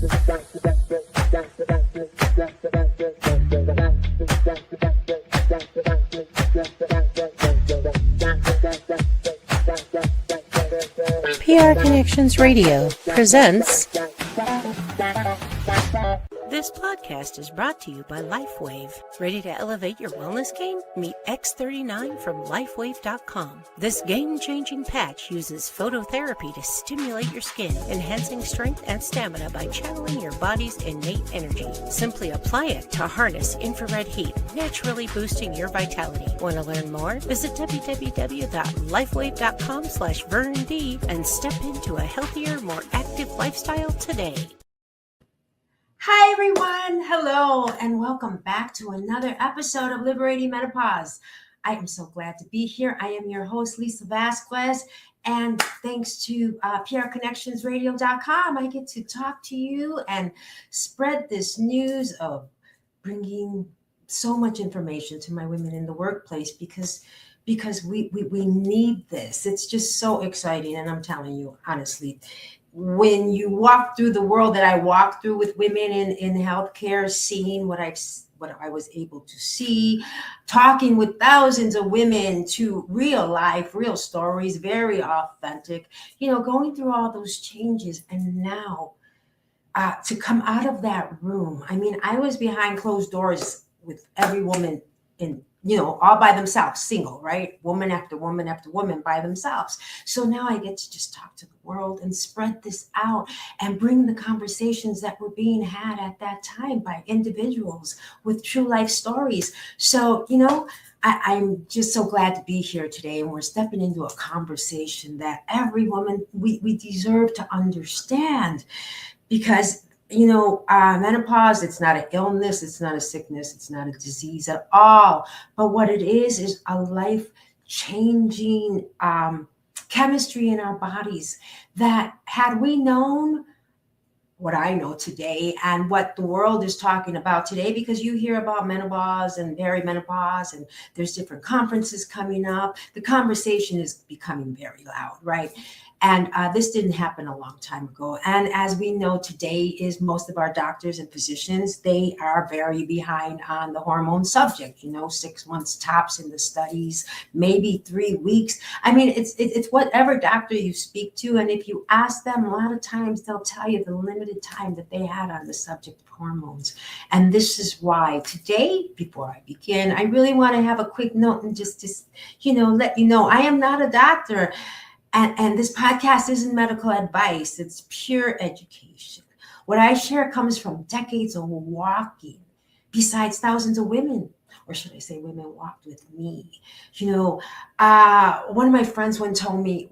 PR Connections Radio presents. This podcast is brought to you by LifeWave. Ready to elevate your wellness game? Meet X39 from LifeWave.com. This game-changing patch uses phototherapy to stimulate your skin, enhancing strength and stamina by channeling your body's innate energy. Simply apply it to harness infrared heat, naturally boosting your vitality. Want to learn more? Visit www.lifewave.com/VernD and step into a healthier, more active lifestyle today. Hi everyone, hello, and welcome back to another episode of Liberating Menopause. I am so glad to be here. I am your host, Lisa Vasquez, and thanks to PRConnectionsRadio.com, I get to talk to you and spread this news of bringing so much information to my women in the workplace because we need this. It's just so exciting, and I'm telling you, honestly, when you walk through the world that I walk through with women in healthcare, seeing what I was able to see, talking with thousands of women to real life, real stories, very authentic, going through all those changes. And now to come out of that room, I was behind closed doors with every woman all by themselves, single, right? Woman after woman after woman by themselves. So now I get to just talk to the world and spread this out and bring the conversations that were being had at that time by individuals with true life stories. So, I'm just so glad to be here today, and we're stepping into a conversation that every woman, we deserve to understand, because menopause, it's not an illness, it's not a sickness, it's not a disease at all. But what it is a life-changing chemistry in our bodies that, had we known what I know today and what the world is talking about today, because you hear about menopause and perimenopause, and there's different conferences coming up, the conversation is becoming very loud, right? And this didn't happen a long time ago. And as we know today, is most of our doctors and physicians, they are very behind on the hormone subject, 6 months tops in the studies, maybe 3 weeks. It's whatever doctor you speak to. And if you ask them, a lot of times they'll tell you the limited time that they had on the subject of hormones. And this is why today, before I begin, I really want to have a quick note and just let you know, I am not a doctor. And this podcast isn't medical advice. It's pure education. What I share comes from decades of walking besides thousands of women, or should I say women walked with me. One of my friends once told me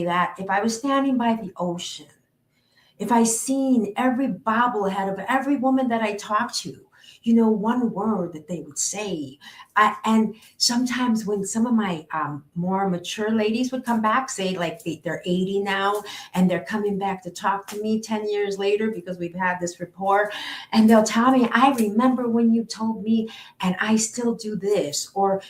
that if I was standing by the ocean, if I seen every bobblehead of every woman that I talked to, one word that they would say. And sometimes when some of my more mature ladies would come back, say like they're 80 now, and they're coming back to talk to me 10 years later because we've had this rapport, and they'll tell me, I remember when you told me, and I still do this, or,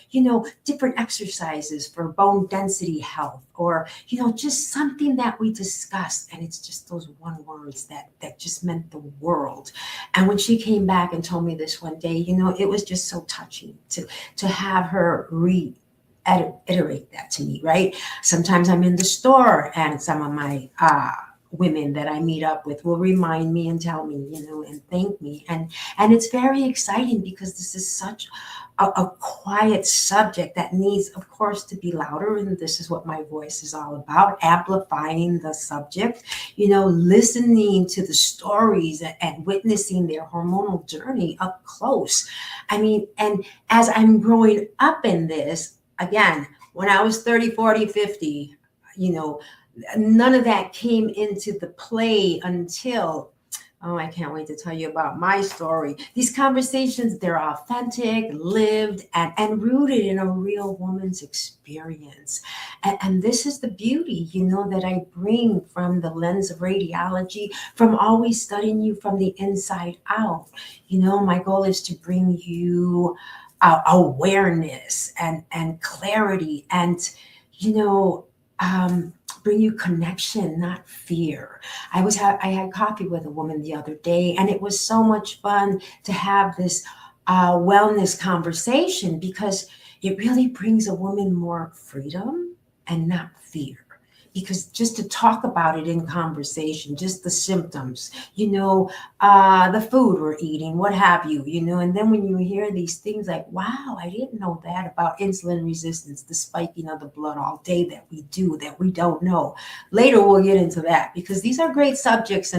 different exercises for bone density health, or, just something that we discussed. And it's just those one words that just meant the world. And when she came back and told me this one day, it was just so touching to have her reiterate that to me, right? Sometimes I'm in the store and some of my women that I meet up with will remind me and tell me, and thank me. And it's very exciting because this is such a quiet subject that needs, of course, to be louder. And this is what my voice is all about, amplifying the subject, listening to the stories and witnessing their hormonal journey up close. And as I'm growing up in this, again, when I was 30, 40, 50, none of that came into the play until, I can't wait to tell you about my story. These conversations, they're authentic, lived, and rooted in a real woman's experience. And this is the beauty, that I bring from the lens of radiology, from always studying you from the inside out. My goal is to bring you awareness and clarity and, bring you connection, not fear. I had coffee with a woman the other day, and it was so much fun to have this wellness conversation, because it really brings a woman more freedom and not fear. Because just to talk about it in conversation, just the symptoms, the food we're eating, what have you, and then when you hear these things like, wow, I didn't know that about insulin resistance, the spiking of the blood all day that we do, that we don't know. Later, we'll get into that, because these are great subjects.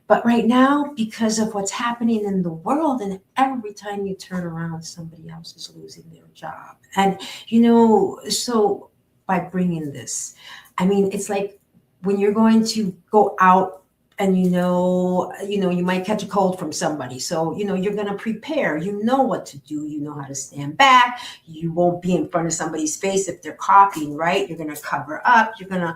But right now, because of what's happening in the world, and every time you turn around, somebody else is losing their job. And, so by bringing this, it's like when you're going to go out and, you might catch a cold from somebody. So, you're going to prepare, what to do. You know how to stand back. You won't be in front of somebody's face if they're coughing, right? You're going to cover up. You're going to,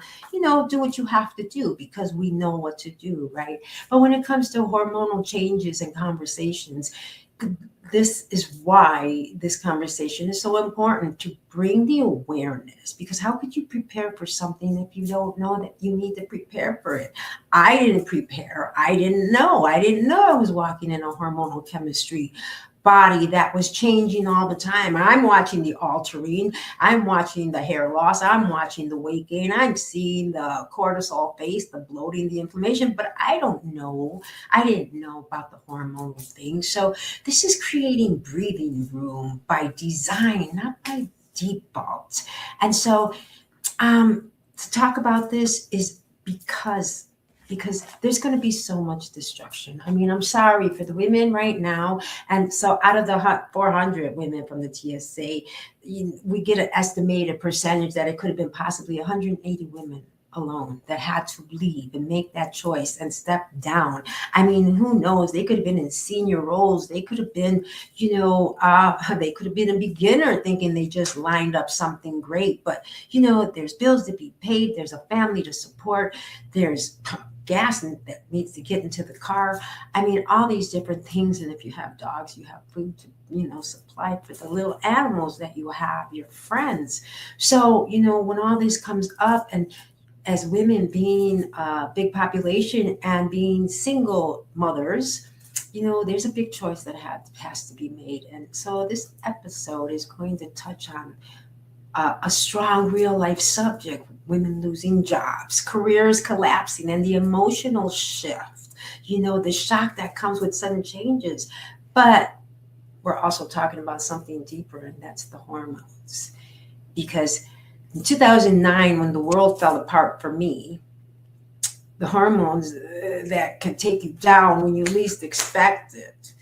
do what you have to do, because we know what to do, right? But when it comes to hormonal changes and conversations, this is why this conversation is so important, to bring the awareness, because how could you prepare for something if you don't know that you need to prepare for it? I didn't prepare. I didn't know I was walking in a hormonal chemistry body that was changing all the time. I'm watching the altering, I'm watching the hair loss, I'm watching the weight gain, I'm seeing the cortisol face, the bloating, the inflammation, but I didn't know about the hormonal thing. So this is creating breathing room by design, not by default. And so to talk about this is because there's going to be so much destruction. I'm sorry for the women right now. And so out of the 400 women from the TSA, we get an estimated percentage that it could have been possibly 180 women alone that had to leave and make that choice and step down. Who knows? They could have been in senior roles. They could have been, they could have been a beginner thinking they just lined up something great. But, there's bills to be paid. There's a family to support. There's gas that needs to get into the car. All these different things. And if you have dogs, you have food to, supply for the little animals that you have, your friends. So, when all this comes up, and as women being a big population and being single mothers, there's a big choice that has to be made. And so this episode is going to touch on a strong real life subject: women losing jobs, careers collapsing, and the emotional shift, the shock that comes with sudden changes. But we're also talking about something deeper, and that's the hormones. Because in 2009, when the world fell apart for me, the hormones that can take you down when you least expect it.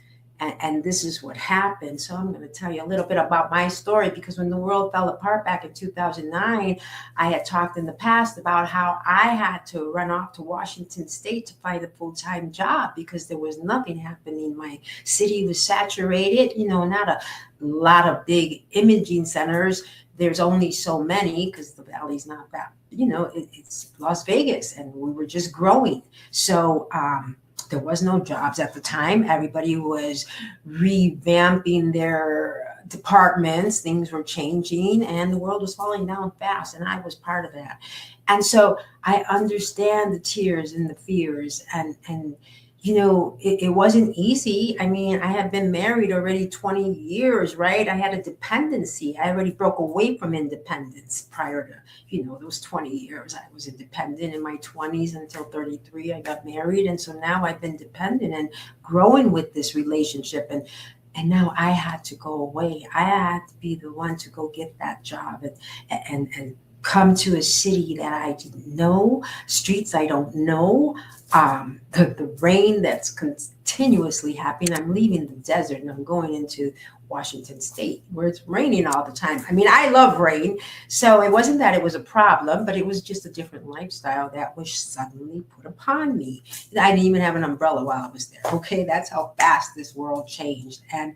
And this is what happened. So I'm going to tell you a little bit about my story, because when the world fell apart back in 2009, I had talked in the past about how I had to run off to Washington State to find a full-time job, because there was nothing happening. My city was saturated, not a lot of big imaging centers. There's only so many, because the valley's not that, it's Las Vegas, and we were just growing. So there was no jobs at the time. Everybody was revamping their departments. Things were changing, and the world was falling down fast, and I was part of that. And so I understand the tears and the fears, and it wasn't easy. I had been married already 20 years, right? I had a dependency. I already broke away from independence prior to, those 20 years. I was independent in my 20s until 33. I got married. And so now I've been dependent and growing with this relationship. And now I had to go away. I had to be the one to go get that job and come to a city that I didn't know, streets I don't know, the rain that's continuously happening. I'm leaving the desert and I'm going into Washington State, where it's raining all the time. I love rain, so it wasn't that it was a problem, but it was just a different lifestyle that was suddenly put upon me. I didn't even have an umbrella while I was there. Okay, that's how fast this world changed. And,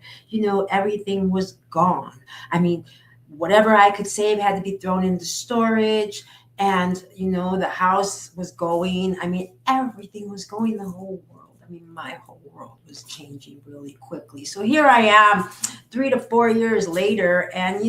everything was gone. Whatever I could save had to be thrown into storage. And, the house was going. Everything was going, the whole world. My whole world was changing really quickly. So here I am 3 to 4 years later. And,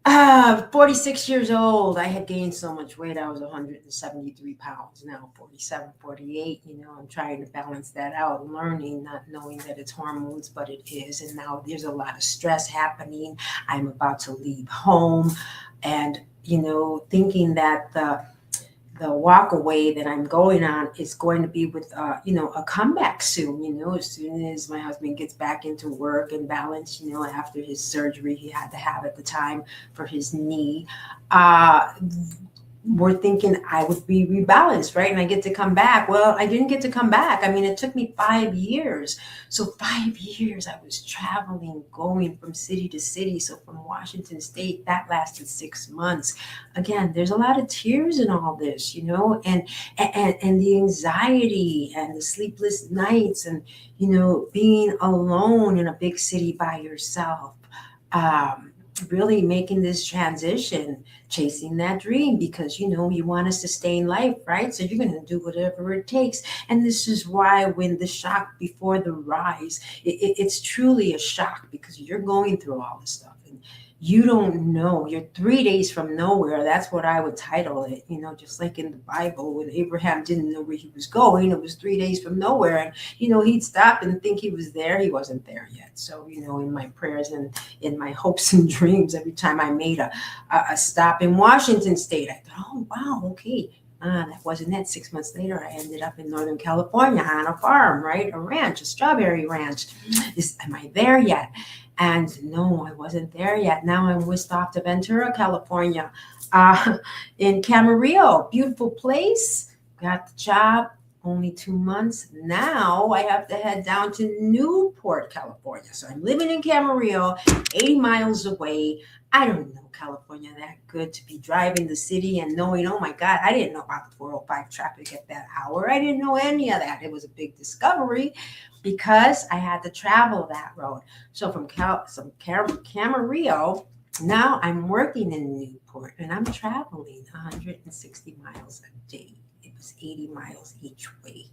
46 years old. I had gained so much weight. I was 173 pounds, now 47, 48. I'm trying to balance that out, learning, not knowing that it's hormones, but it is. And now there's a lot of stress happening. I'm about to leave home and, thinking that the walk away that I'm going on is going to be with, a comeback soon, as soon as my husband gets back into work and balance, after his surgery he had to have at the time for his knee. We're thinking I would be rebalanced, right? And I get to come back. Well, I didn't get to come back. I mean, it took me 5 years. So 5 years I was traveling, going from city to city. So from Washington State, that lasted 6 months. Again, there's a lot of tears in all this, and the anxiety and the sleepless nights and, being alone in a big city by yourself. Really making this transition, chasing that dream, because you want to sustain life, right? So you're going to do whatever it takes. And this is why when the shock before the rise, it's truly a shock, because you're going through all this stuff and you don't know. You're 3 days from nowhere. That's what I would title it. Just like in the Bible, when Abraham didn't know where he was going, it was 3 days from nowhere. And, he'd stop and think he was there. He wasn't there yet. So, in my prayers and in my hopes and dreams, every time I made a stop in Washington State, I thought, oh, wow, okay. That wasn't it. 6 months later, I ended up in Northern California on a farm, right? A ranch, a strawberry ranch. Am I there yet? And no, I wasn't there yet. Now I'm whisked off to Ventura, California, in Camarillo. Beautiful place. Got the job. Only 2 months. Now I have to head down to Newport, California. So I'm living in Camarillo, 80 miles away. I don't know California that good to be driving the city and knowing, oh my God, I didn't know about the 405 traffic at that hour. I didn't know any of that. It was a big discovery because I had to travel that road. So from Camarillo, now I'm working in Newport and I'm traveling 160 miles a day. 80 miles each way.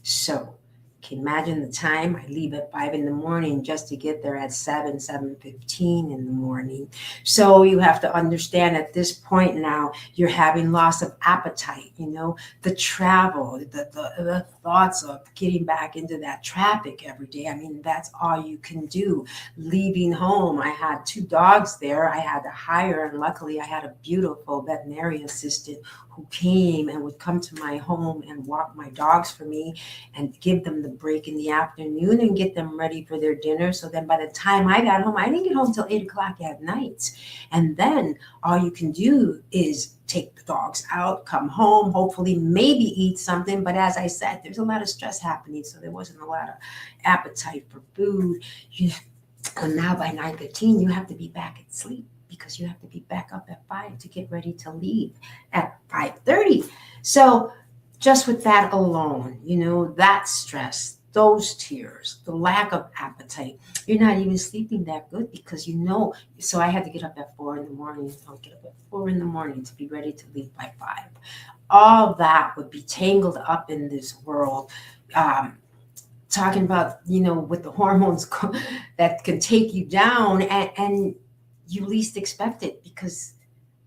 So you can imagine the time. I leave at 5 in the morning just to get there at 7:15 in the morning. So you have to understand at this point now, you're having loss of appetite, the travel, the thoughts of getting back into that traffic every day. I mean, that's all you can do. Leaving home, I had 2 dogs there I had to hire, and luckily I had a beautiful veterinary assistant who came and would come to my home and walk my dogs for me and give them the break in the afternoon and get them ready for their dinner. So then by the time I got home, I didn't get home till 8 o'clock at night. And then all you can do is take the dogs out, come home, hopefully maybe eat something. But as I said, there's a lot of stress happening. So there wasn't a lot of appetite for food. And now by 9:15, you have to be back at sleep, because you have to be back up at 5 to get ready to leave at 5:30. So just with that alone, that stress, those tears, the lack of appetite, you're not even sleeping that good because so I had to get up at 4 in the morning. I'll get up at 4 in the morning to be ready to leave by 5. All that would be tangled up in this world. Talking about, with the hormones that can take you down and you least expect it, because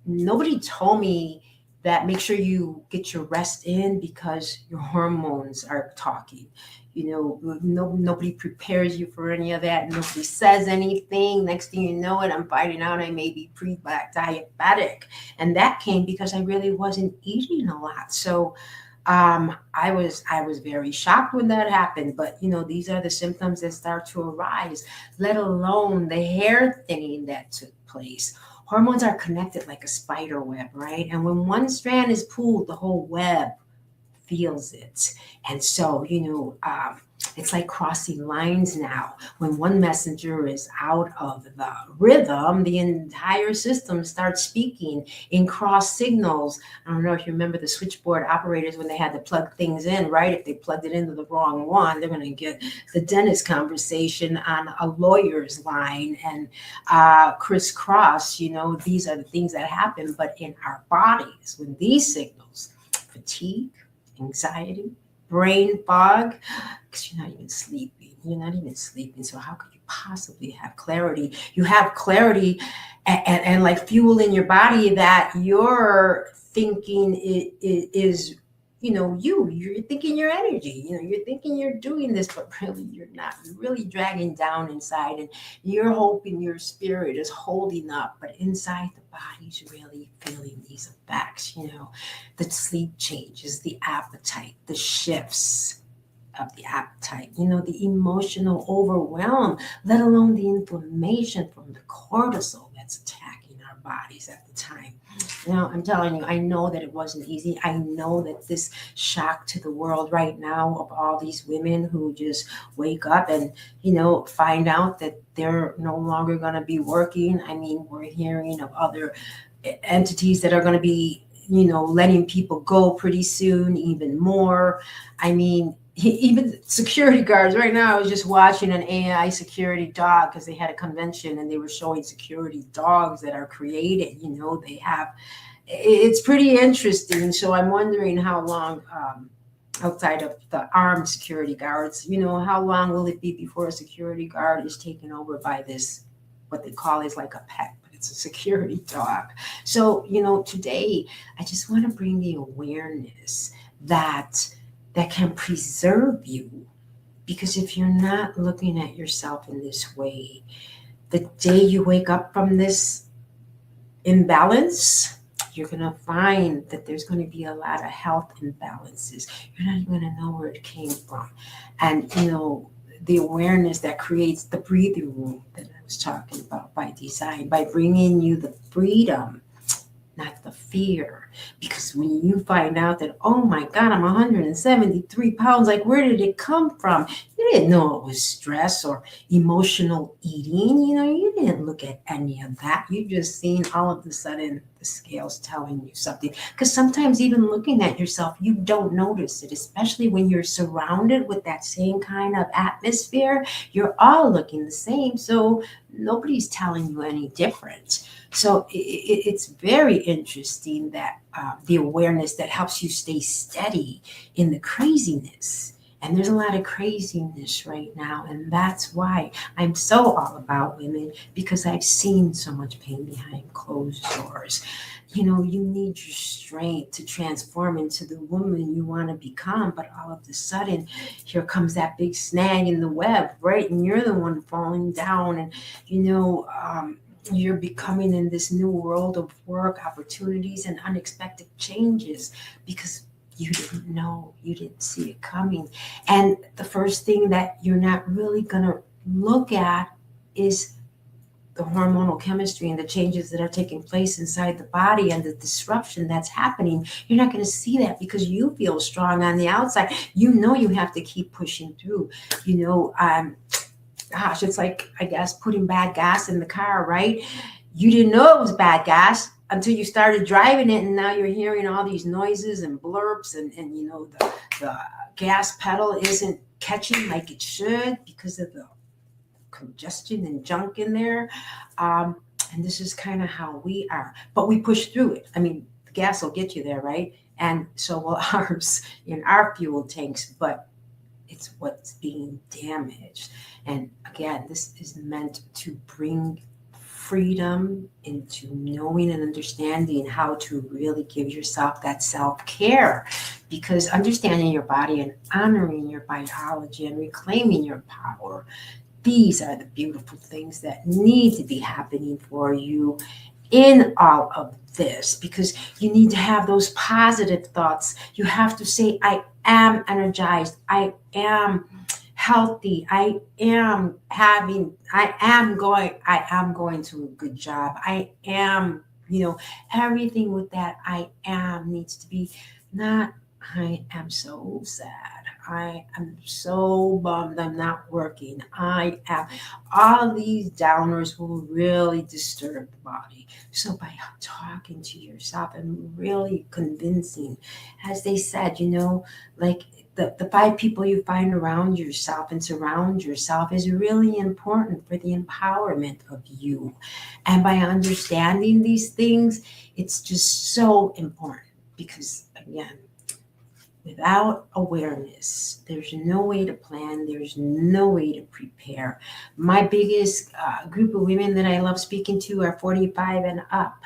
nobody told me that make sure you get your rest in because your hormones are talking. Nobody prepares you for any of that. Nobody says anything. Next thing you know it, I'm finding out I may be pre-diabetic. And that came because I really wasn't eating a lot. So I was very shocked when that happened, but these are the symptoms that start to arise, let alone the hair thinning that took place. Hormones are connected like a spider web, right? And when one strand is pulled, the whole web feels it. And so, it's like crossing lines now. When one messenger is out of the rhythm, the entire system starts speaking in cross signals. I don't know if you remember the switchboard operators when they had to plug things in, right? If they plugged it into the wrong one, they're going to get the dentist conversation on a lawyer's line and crisscross. These are the things that happen. But in our bodies, when these signals, fatigue, anxiety, brain fog, because you're not even sleeping, you're not even sleeping. So how could you possibly have clarity? You have clarity and like fuel in your body that you're thinking is you're thinking your energy, you're thinking you're doing this, but really you're not. You're really dragging down inside, and you're hoping your spirit is holding up, but inside the body's really feeling these effects. The sleep changes, the appetite, the shifts of the appetite, the emotional overwhelm, let alone the inflammation from the cortisol that's attacking our bodies at the time. I'm telling you, I know that it wasn't easy. I know that this shock to the world right now of all these women who just wake up and, find out that they're no longer going to be working. I mean, we're hearing of other entities that are going to be, letting people go pretty soon, even more. I mean, even security guards. Right now, I was just watching an AI security dog because they had a convention and they were showing security dogs that are created. It's pretty interesting. So I'm wondering how long, outside of the armed security guards, how long will it be before a security guard is taken over by this, what they call is like a pet, but it's a security dog. So, today I just want to bring the awareness that can preserve you. Because if you're not looking at yourself in this way, the day you wake up from this imbalance, you're going to find that there's going to be a lot of health imbalances. You're not even going to know where it came from. And, the awareness that creates the breathing room that I was talking about by design, by bringing you the freedom, not the fear. Because when you find out that, oh my God, I'm 173 pounds, like where did it come from? You didn't know it was stress or emotional eating. You didn't look at any of that. You just seen all of a sudden the scales telling you something. Because sometimes even looking at yourself, you don't notice it, especially when you're surrounded with that same kind of atmosphere. You're all looking the same. So nobody's telling you any different. So it's very interesting that the awareness that helps you stay steady in the craziness. And there's a lot of craziness right now. And that's why I'm so all about women, because I've seen so much pain behind closed doors. You need your strength to transform into the woman you want to become. But all of a sudden, here comes that big snag in the web, right? And you're the one falling down. And, you're becoming in this new world of work opportunities and unexpected changes because you didn't know, you didn't see it coming. And the first thing that you're not really going to look at is the hormonal chemistry and the changes that are taking place inside the body and the disruption that's happening. You're not going to see that because you feel strong on the outside. You have to keep pushing through. Gosh, it's like, I guess, putting bad gas in the car, right? You didn't know it was bad gas until you started driving it, and now you're hearing all these noises and blurps, and the gas pedal isn't catching like it should because of the congestion and junk in there. And this is kind of how we are, but we push through it. I mean, the gas will get you there, right? And so will ours in our fuel tanks, but it's what's being damaged. And again, this is meant to bring freedom into knowing and understanding how to really give yourself that self-care, because understanding your body and honoring your biology and reclaiming your power, these are the beautiful things that need to be happening for you in all of this, because you need to have those positive thoughts. You have to say, I am energized. I am healthy. I am going to a good job. I am, everything with that I am needs to be not, I am so sad. I am so bummed I'm not working. I am. All of these downers will really disturb the body. So by talking to yourself and really convincing, as they said, like the 5 people you find around yourself and surround yourself is really important for the empowerment of you. And by understanding these things, it's just so important because, again, Without awareness, there's no way to plan. There's no way to prepare. My biggest group of women that I love speaking to are 45 and up.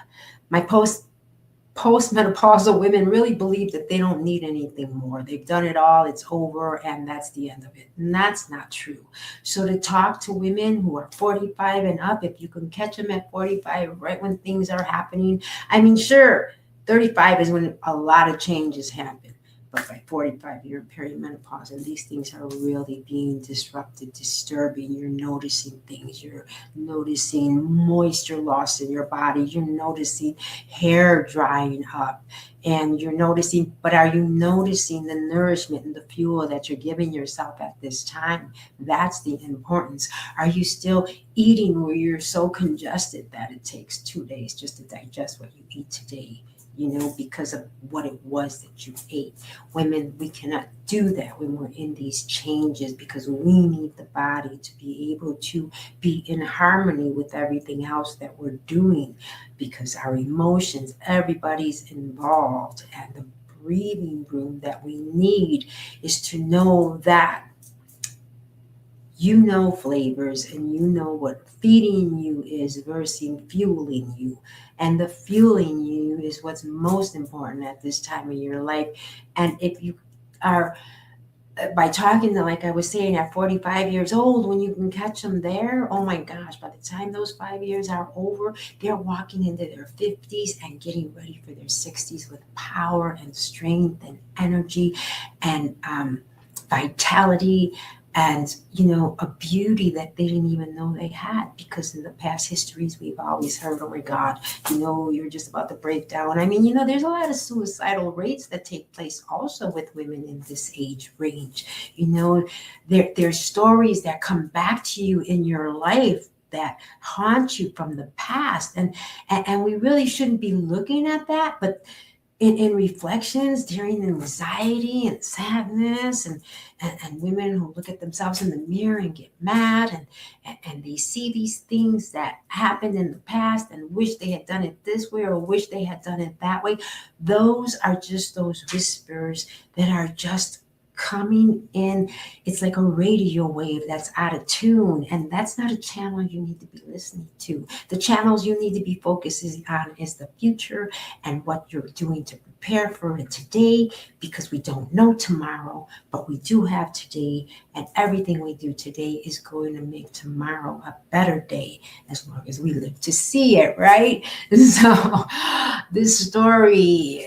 My postmenopausal women really believe that they don't need anything more. They've done it all, it's over, and that's the end of it. And that's not true. So to talk to women who are 45 and up, if you can catch them at 45, right when things are happening, I mean, sure, 35 is when a lot of changes happen. But by 45, you're in perimenopause, and these things are really being disrupted, disturbing. You're noticing things. You're noticing moisture loss in your body. You're noticing hair drying up. And you're noticing, but are you noticing the nourishment and the fuel that you're giving yourself at this time? That's the importance. Are you still eating where you're so congested that it takes 2 days just to digest what you eat today? Because of what it was that you ate. Women, we cannot do that when we're in these changes, because we need the body to be able to be in harmony with everything else that we're doing, because our emotions, everybody's involved. And the breathing room that we need is to know that flavors, and what feeding you is versus fueling you. And the fueling you is what's most important at this time of your life. And if you are, by talking to, like I was saying, at 45 years old, when you can catch them there, oh my gosh, by the time those 5 years are over, they're walking into their 50s and getting ready for their 60s with power and strength and energy and vitality. And, a beauty that they didn't even know they had, because in the past histories, we've always heard, oh my God, you're just about to break down. I mean, there's a lot of suicidal rates that take place also with women in this age range. There's stories that come back to you in your life that haunt you from the past. And we really shouldn't be looking at that, but in reflections during anxiety and sadness, and women who look at themselves in the mirror and get mad, and they see these things that happened in the past and wish they had done it this way or wish they had done it that way. Those are just those whispers that are just coming in. It's like a radio wave that's out of tune, and that's not a channel you need to be listening to. The channels you need to be focusing on is the future and what you're doing to prepare for it today, because we don't know tomorrow, but we do have today, and everything we do today is going to make tomorrow a better day, as long as we live to see it, right? So this story,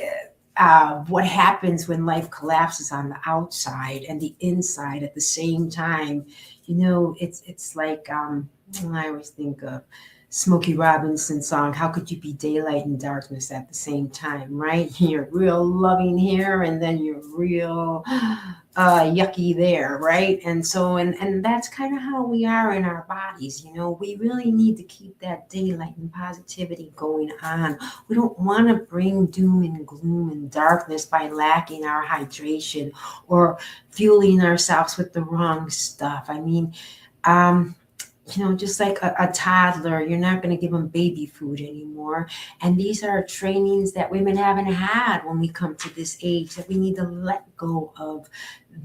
what happens when life collapses on the outside and the inside at the same time. It's like, I always think of Smokey Robinson's song, how could you be daylight and darkness at the same time, right? You're real loving here, and then you're real yucky there, right? And so, and that's kind of how we are in our bodies. We really need to keep that daylight and positivity going on. We don't want to bring doom and gloom and darkness by lacking our hydration or fueling ourselves with the wrong stuff. I mean, just like a toddler, you're not going to give them baby food anymore. And these are trainings that women haven't had when we come to this age, that we need to let go of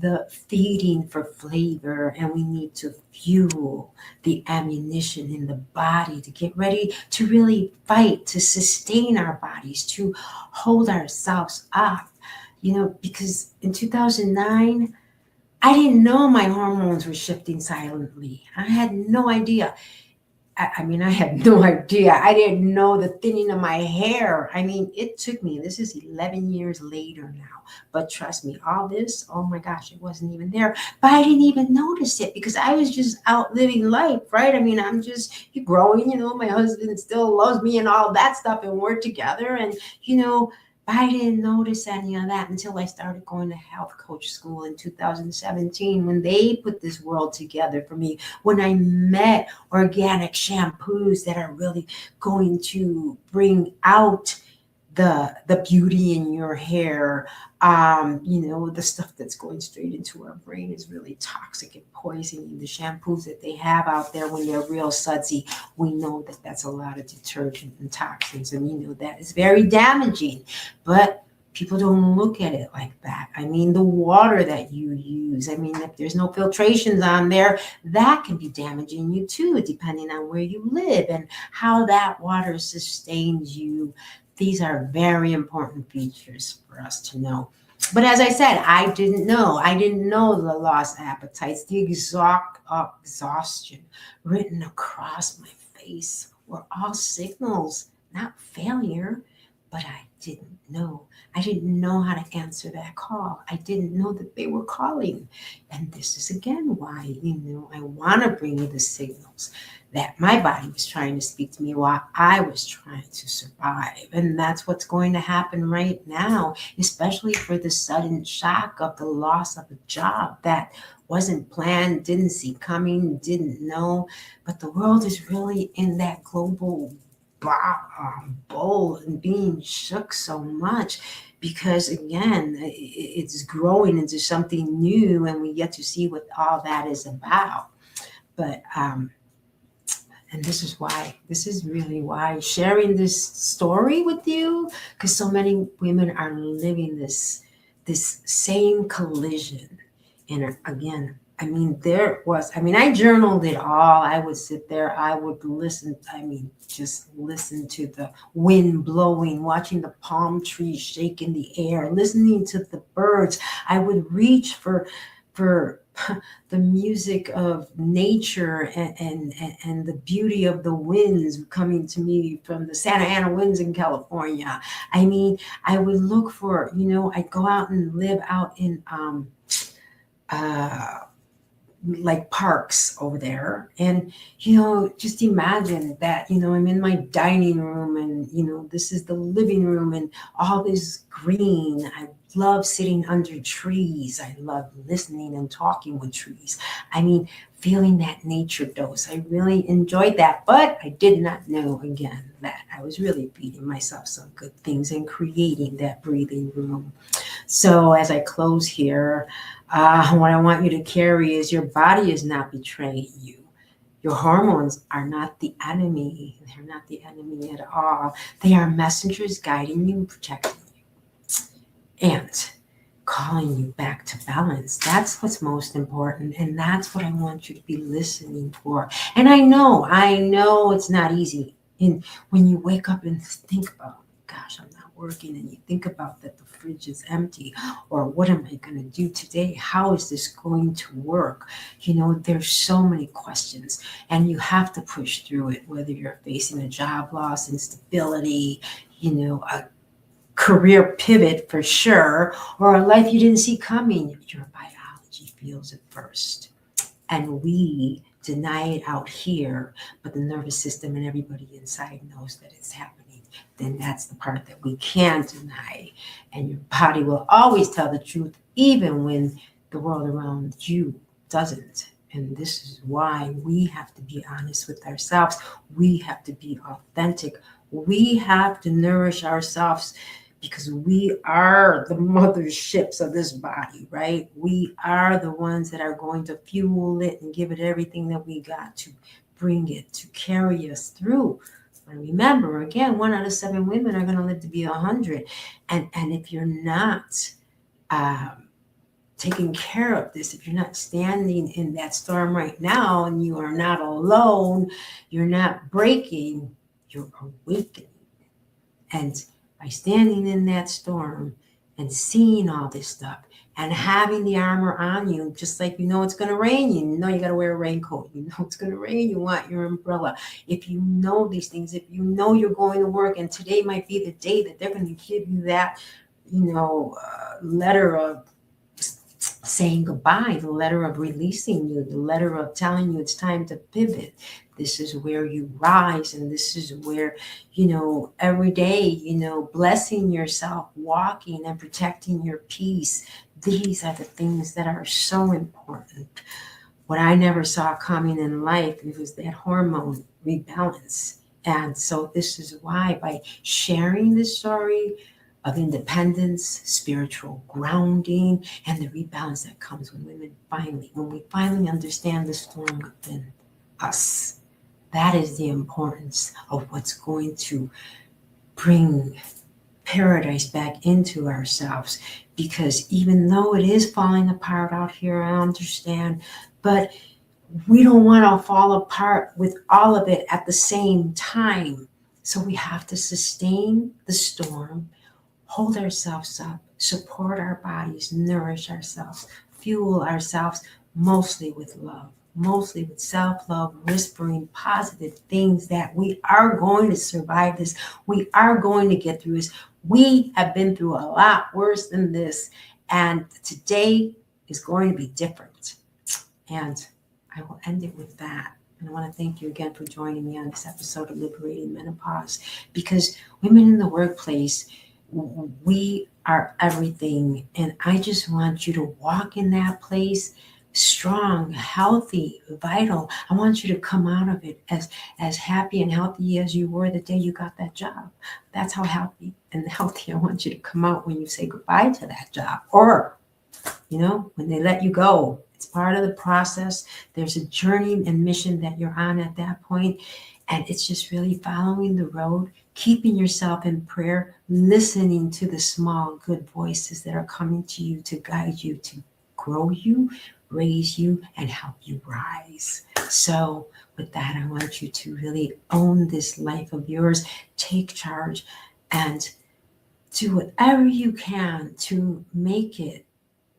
the feeding for flavor, and we need to fuel the ammunition in the body to get ready to really fight, to sustain our bodies, to hold ourselves up, because in 2009, I didn't know my hormones were shifting silently. I had no idea. I had no idea. I didn't know the thinning of my hair. It took me, this is 11 years later now. But trust me, all this, oh my gosh, it wasn't even there. But I didn't even notice it, because I was just out living life, right? I'm just growing, my husband still loves me and all that stuff, and we're together. And, I didn't notice any of that until I started going to health coach school in 2017, when they put this world together for me, when I met organic shampoos that are really going to bring out the beauty in your hair. The stuff that's going straight into our brain is really toxic and poisoning. The shampoos that they have out there, when they're real sudsy, we know that that's a lot of detergent and toxins, and that is very damaging. But people don't look at it like that. I mean, the water that you use, I mean, if there's no filtrations on there, that can be damaging you too, depending on where you live and how that water sustains you. These are very important features for us to know. But as I said, I didn't know. I didn't know the lost appetites, the exhaustion written across my face were all signals, not failure, but I didn't know. I didn't know how to answer that call. I didn't know that they were calling. And this is again why, I want to bring you the signals that my body was trying to speak to me while I was trying to survive. And that's what's going to happen right now, especially for the sudden shock of the loss of a job that wasn't planned, didn't see coming, didn't know. But the world is really in that global bowl and being shook so much because, again, it's growing into something new and we get to see what all that is about. But and this is really why sharing this story with you, because so many women are living this same collision. And again, I journaled it all. I would sit there, I would listen, just listen to the wind blowing, watching the palm trees shake in the air, listening to the birds. I would reach for the music of nature and the beauty of the winds coming to me from the Santa Ana winds in California. I would look for, I'd go out and live out in like parks over there. And, just imagine that, I'm in my dining room and, this is the living room and all this green. I love sitting under trees. I love listening and talking with trees. Feeling that nature dose. I really enjoyed that, but I did not know, again, that I was really feeding myself some good things and creating that breathing room. So as I close here, what I want you to carry is your body is not betraying you. Your hormones are not the enemy. They're not the enemy at all. They are messengers guiding you, protecting you, and calling you back to balance. That's what's most important. And that's what I want you to be listening for. And I know it's not easy. And when you wake up and think about, gosh, I'm not working, and you think about that the fridge is empty, or what am I going to do today? How is this going to work? There's so many questions, and you have to push through it, whether you're facing a job loss, instability, a career pivot for sure, or a life you didn't see coming. Your biology feels it first. And we deny it out here, but the nervous system and everybody inside knows that it's happening. Then that's the part that we can't deny. And your body will always tell the truth, even when the world around you doesn't. And this is why we have to be honest with ourselves. We have to be authentic. We have to nourish ourselves, because we are the motherships of this body, right? We are the ones that are going to fuel it and give it everything that we got to bring it, to carry us through. And remember, again, 1 out of 7 women are going to live to be 100. And if you're not taking care of this, if you're not standing in that storm right now and you are not alone, you're not breaking, you're awakening. And by standing in that storm and seeing all this stuff and having the armor on you, just like it's going to rain, you got to wear a raincoat. It's going to rain, you want your umbrella. If you know these things, if you know you're going to work, and today might be the day that they're going to give you that, letter of saying goodbye, the letter of releasing you, the letter of telling you it's time to pivot. This is where you rise, and this is where, every day, blessing yourself, walking and protecting your peace. These are the things that are so important. What I never saw coming in life, it was that hormone rebalance. And so this is why, by sharing this story of independence, spiritual grounding, and the rebalance that comes when we finally understand the storm within us. That is the importance of what's going to bring paradise back into ourselves. Because even though it is falling apart out here, I understand, but we don't want to fall apart with all of it at the same time. So we have to sustain the storm, hold ourselves up, support our bodies, nourish ourselves, fuel ourselves, mostly with love, mostly with self-love, whispering positive things that we are going to survive this. We are going to get through this. We have been through a lot worse than this. And today is going to be different. And I will end it with that. And I want to thank you again for joining me on this episode of Liberating Menopause, because women in the workplace, we are everything. And I just want you to walk in that place strong, healthy, vital. I want you to come out of it as happy and healthy as you were the day you got that job. That's how happy and healthy I want you to come out when you say goodbye to that job, or, when they let you go. It's part of the process. There's a journey and mission that you're on at that point. And it's just really following the road, keeping yourself in prayer, listening to the small, good voices that are coming to you to guide you, to grow you, raise you, and help you rise. So with that, I want you to really own this life of yours, take charge, and do whatever you can to make it,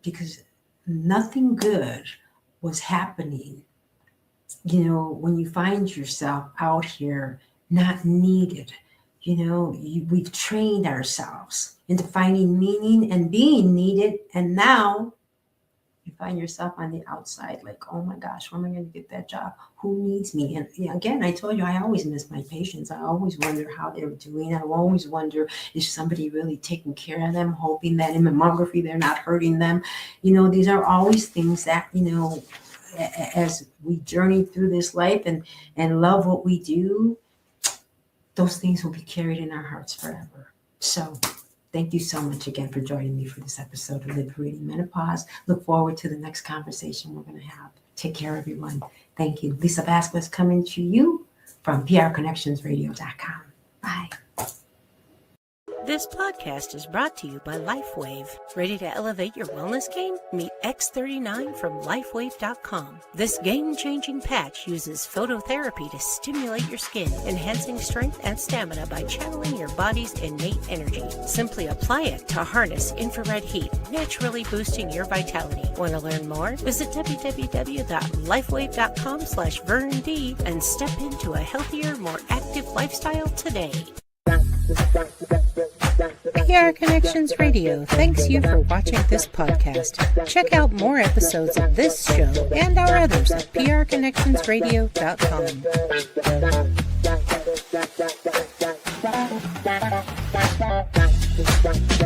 because nothing good was happening, when you find yourself out here not needed. We've trained ourselves into finding meaning and being needed, and now you find yourself on the outside like, oh my gosh, when am I going to get that job? Who needs me? And again, I told you, I always miss my patients. I always wonder how they're doing. I always wonder, is somebody really taking care of them, hoping that in mammography they're not hurting them? These are always things that, as we journey through this life and love what we do, those things will be carried in our hearts forever. So thank you so much again for joining me for this episode of Liberating Menopause. Look forward to the next conversation we're going to have. Take care, everyone. Thank you. Lisa Vasquez coming to you from prconnectionsradio.com. Bye. This podcast is brought to you by LifeWave. Ready to elevate your wellness game? Meet X39 from LifeWave.com. This game-changing patch uses phototherapy to stimulate your skin, enhancing strength and stamina by channeling your body's innate energy. Simply apply it to harness infrared heat, naturally boosting your vitality. Want to learn more? Visit www.lifewave.com/VernD and step into a healthier, more active lifestyle today. PR Connections Radio thanks you for watching this podcast. Check out more episodes of this show and our others at prconnectionsradio.com.